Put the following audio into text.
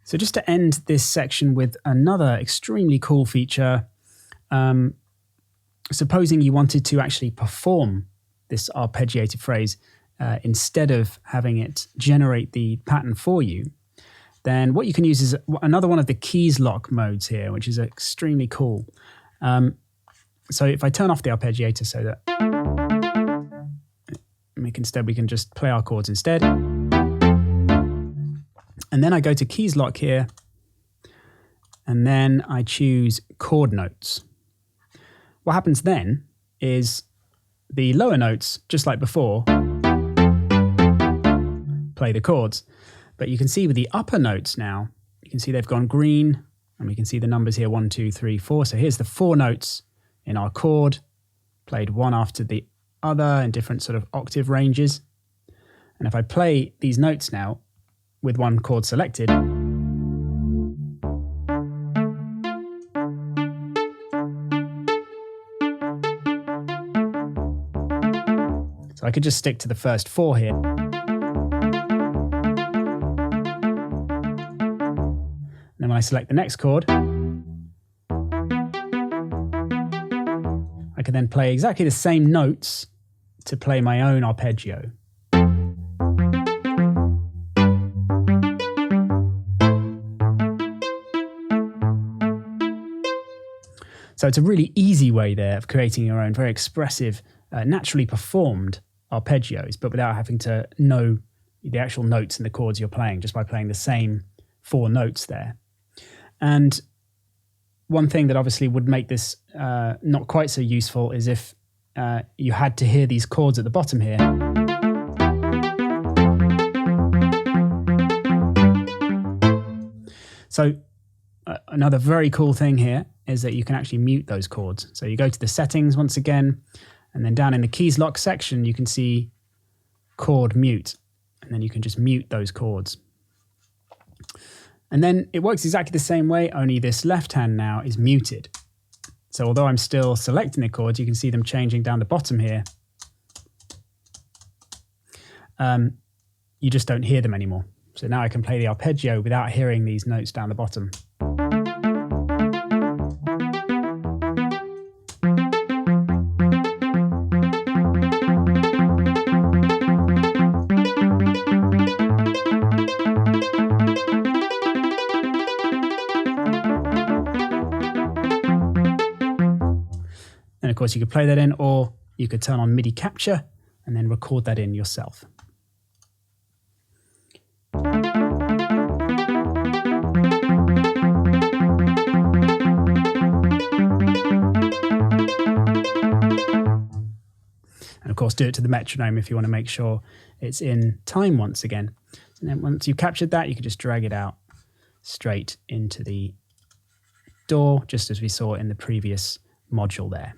So just to end this section with another extremely cool feature, supposing you wanted to actually perform this arpeggiated phrase instead of having it generate the pattern for you, then what you can use is another one of the keys lock modes here, which is extremely cool. So if I turn off the arpeggiator so that we can just play our chords instead. And then I go to keys lock here, and then I choose chord notes. What happens then is the lower notes, just like before, play the chords. But you can see with the upper notes now, you can see they've gone green, and we can see the numbers here, 1, 2, 3, 4. So here's the 4 notes in our chord, played one after the other in different sort of octave ranges. And if I play these notes now with one chord selected, so I could just stick to the first 4 here. And then when I select the next chord, I can then play exactly the same notes to play my own arpeggio. So it's a really easy way there of creating your own very expressive, naturally performed arpeggios, but without having to know the actual notes and the chords you're playing, just by playing the same 4 notes there. And one thing that obviously would make this not quite so useful is if you had to hear these chords at the bottom here. So another very cool thing here is that you can actually mute those chords. So you go to the settings once again, and then down in the keys lock section, you can see chord mute, and then you can just mute those chords. And then it works exactly the same way, only this left hand now is muted. So although I'm still selecting the chords, you can see them changing down the bottom here. You just don't hear them anymore. So now I can play the arpeggio without hearing these notes down the bottom. And of course you could play that in, or you could turn on MIDI capture and then record that in yourself. And of course do it to the metronome if you want to make sure it's in time once again. And then once you've captured that, you can just drag it out straight into the DAW, just as we saw in the previous module there.